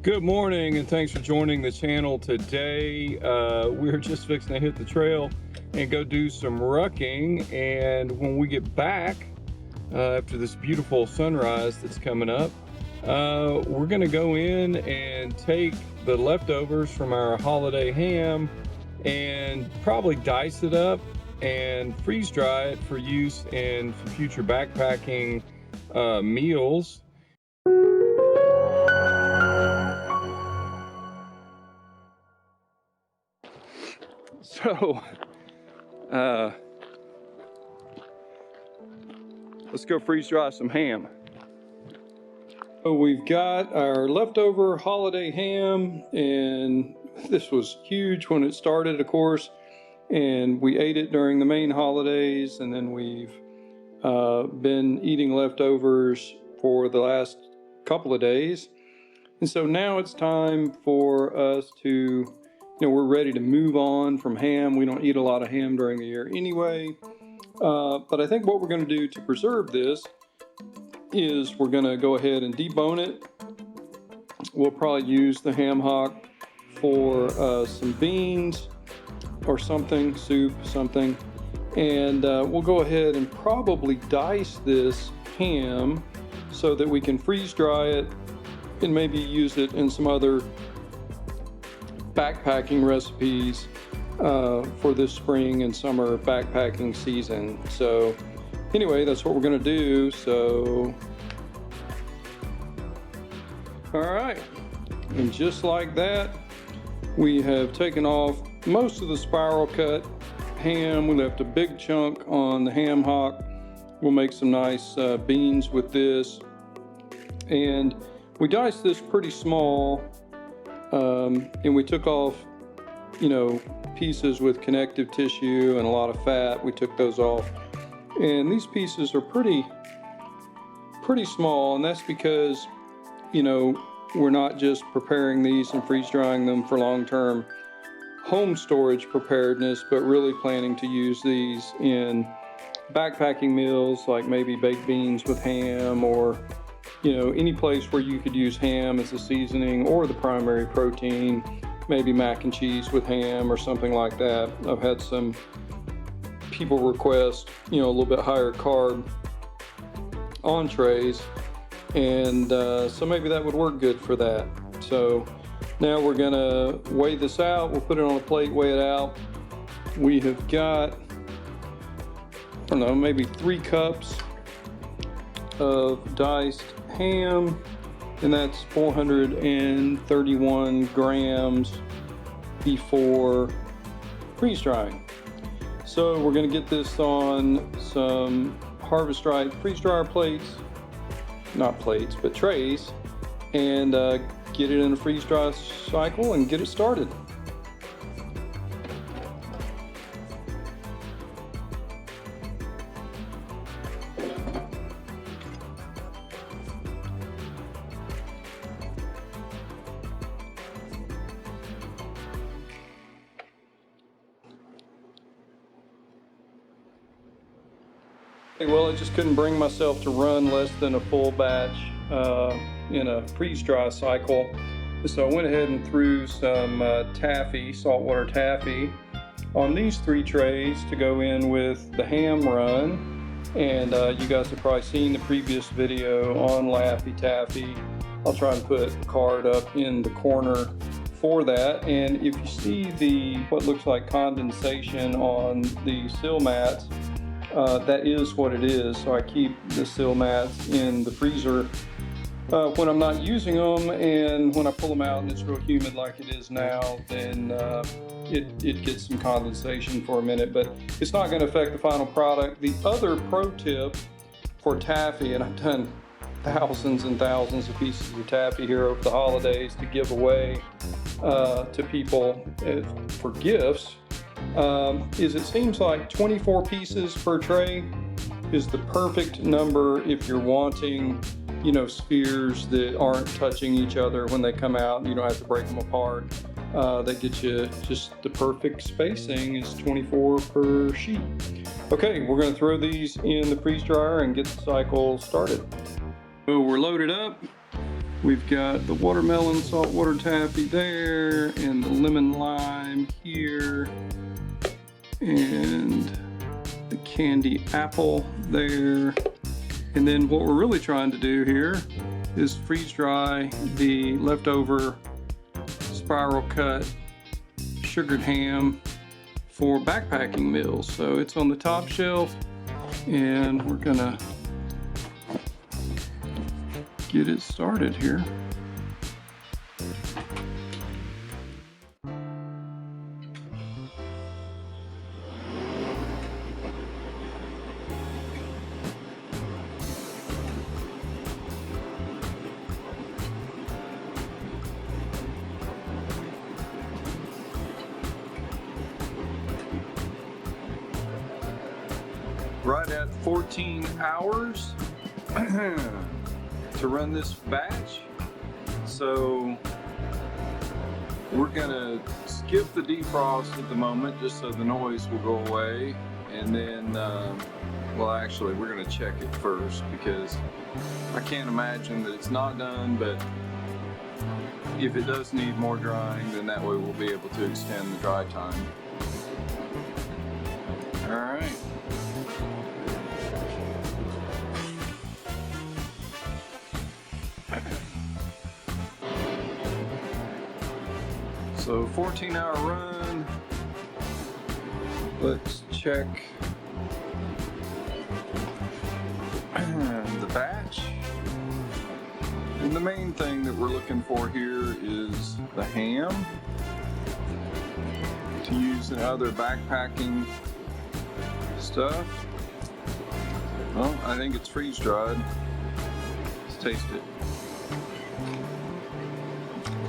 Good morning and thanks for joining the channel today. We're just fixing to hit the trail and go do some rucking, and when we get back after this beautiful sunrise that's coming up, we're gonna go in and take the leftovers from our holiday ham and probably dice it up and freeze dry it for use in future backpacking meals. So, let's go freeze dry some ham. So we've got our leftover holiday ham, and this was huge when it started, of course, and we ate it during the main holidays, and then we've been eating leftovers for the last couple of days. And so now it's time for us to, we're ready to move on from ham. We don't eat a lot of ham during the year anyway. But I think what we're going to do to preserve this is we're going to go ahead and debone it. We'll probably use the ham hock for some beans or something, soup, something. And we'll go ahead and probably dice this ham so that we can freeze dry it and maybe use it in some other backpacking recipes for this spring and summer backpacking season. So anyway, that's what we're going to do. So all right, and just like that, we have taken off most of the spiral cut ham. We left a big chunk on the ham hock. We'll make some nice beans with this, and we diced this pretty small. And we took off, pieces with connective tissue and a lot of fat. We took those off, and these pieces are pretty small, and that's because, we're not just preparing these and freeze drying them for long-term home storage preparedness, but really planning to use these in backpacking meals, like maybe baked beans with ham, or any place where you could use ham as a seasoning or the primary protein, maybe mac and cheese with ham or something like that. I've had some people request, a little bit higher carb entrees, and so maybe that would work good for that. So now we're gonna weigh this out. We'll put it on a plate, weigh it out. We have got, I don't know, maybe 3 cups of diced ham, and that's 431 grams before freeze drying. So we're going to get this on some Harvest Right freeze dryer plates, not plates, but trays, and get it in a freeze dry cycle and get it started. Well, I just couldn't bring myself to run less than a full batch in a freeze dry cycle. So I went ahead and threw some taffy, saltwater taffy, on these 3 trays to go in with the ham run. And you guys have probably seen the previous video on Laffy Taffy. I'll try and put a card up in the corner for that. And if you see what looks like condensation on the sill mats, that is what it is. So I keep the sill mats in the freezer when I'm not using them, and when I pull them out and it's real humid like it is now, then it gets some condensation for a minute, but it's not going to affect the final product. The other pro tip for taffy, and I've done thousands and thousands of pieces of taffy here over the holidays to give away to people for gifts, is it seems like 24 pieces per tray is the perfect number if you're wanting, spheres that aren't touching each other when they come out. You don't have to break them apart. That gets you just the perfect spacing is 24 per sheet. Okay, we're going to throw these in the freeze dryer and get the cycle started. So we're loaded up. We've got the watermelon saltwater taffy there, and the lemon lime here, and the candy apple there. And then what we're really trying to do here is freeze dry the leftover spiral cut sugared ham for backpacking meals. So it's on the top shelf, and we're gonna get it started here. Right at 14 hours to run this batch. So we're gonna skip the defrost at the moment just so the noise will go away, and then well, actually we're gonna check it first because I can't imagine that it's not done, but if it does need more drying, then that way we'll be able to extend the dry time. All right. So 14-hour run. Let's check the batch. And the main thing that we're looking for here is the ham to use in other backpacking stuff. Well, I think it's freeze dried. Let's taste it.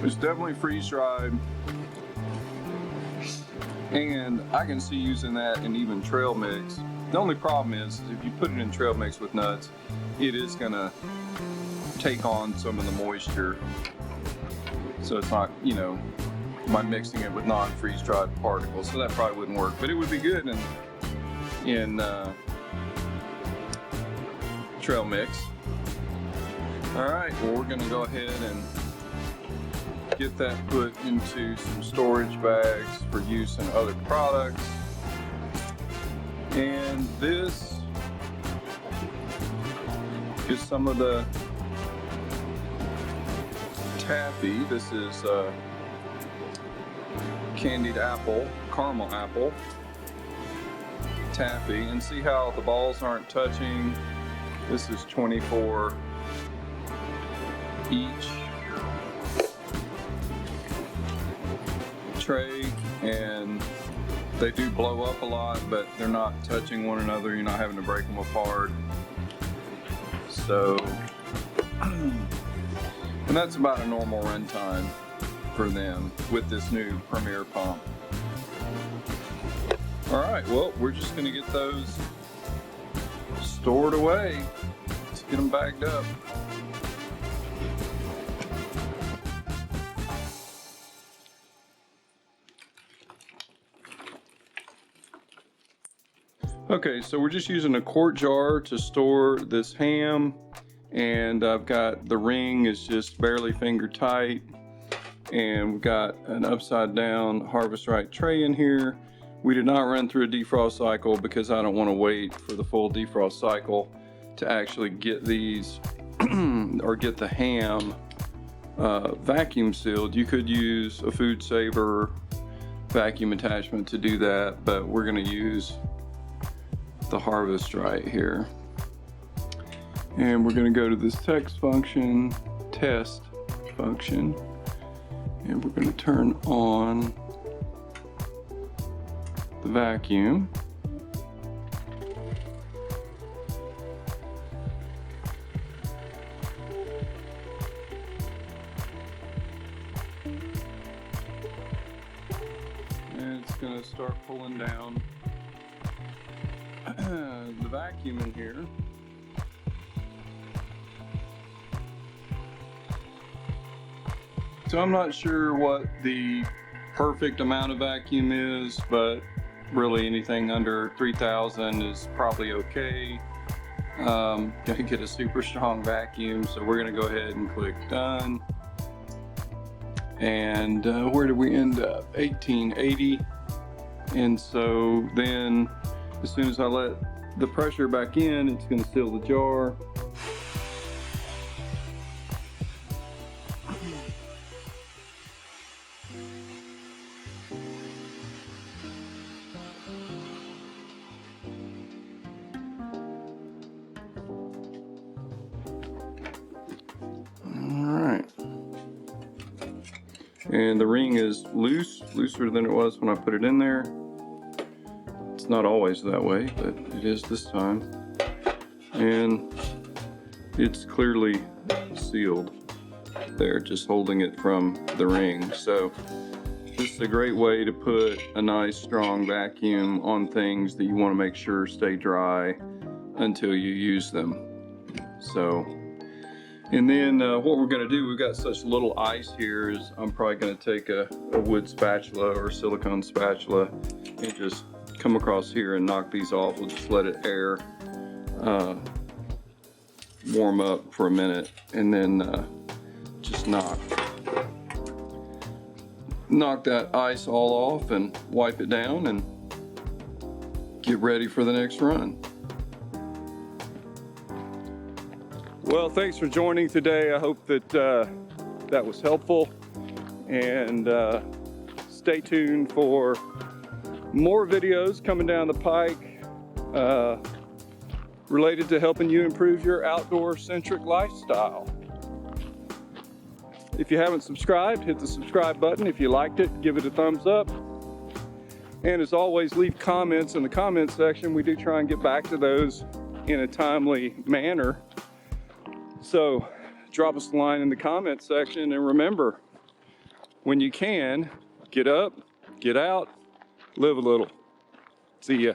It's definitely freeze dried, and I can see using that in even trail mix. The only problem is if you put it in trail mix with nuts, it is gonna take on some of the moisture. So it's not, you know, by mixing it with non-freeze dried particles. So that probably wouldn't work, but it would be good in trail mix. All right, well, we're gonna go ahead and get that put into some storage bags for use in other products. And this is some of the taffy. This is candied apple, caramel apple taffy. And see how the balls aren't touching? This is 24 each tray, and they do blow up a lot, but they're not touching one another. You're not having to break them apart. So, and that's about a normal run time for them with this new Premier pump. All right, well, we're just gonna get those stored away. Let's get them bagged up. Okay, so we're just using a quart jar to store this ham, and I've got the ring is just barely finger tight, and we've got an upside down Harvest Right tray in here. We did not run through a defrost cycle because I don't want to wait for the full defrost cycle to actually get these or get the ham vacuum sealed. You could use a food saver vacuum attachment to do that, but we're going to use the Harvest Right here. And we're going to go to this test function, and we're going to turn on the vacuum. And it's going to start pulling down the vacuum in here. So I'm not sure what the perfect amount of vacuum is, but really anything under 3,000 is probably okay. Gonna get a super strong vacuum, so we're gonna go ahead and click done. And where did we end up? 1880. And so then as soon as I let the pressure back in, it's gonna seal the jar. And the ring is looser than it was when I put it in there. It's not always that way, but it is this time. And it's clearly sealed there, just holding it from the ring. So this is a great way to put a nice strong vacuum on things that you want to make sure stay dry until you use them. So, and then what we're going to do, we've got such little ice here, is I'm probably going to take a wood spatula or silicone spatula and just come across here and knock these off. We'll just let it air warm up for a minute, and then just knock that ice all off and wipe it down and get ready for the next run. Well, thanks for joining today. I hope that that was helpful, and stay tuned for more videos coming down the pike related to helping you improve your outdoor-centric lifestyle. If you haven't subscribed, hit the subscribe button. If you liked it, give it a thumbs up. And as always, leave comments in the comment section. We do try and get back to those in a timely manner. So drop us a line in the comment section, and remember, when you can, get up, get out, live a little. See ya.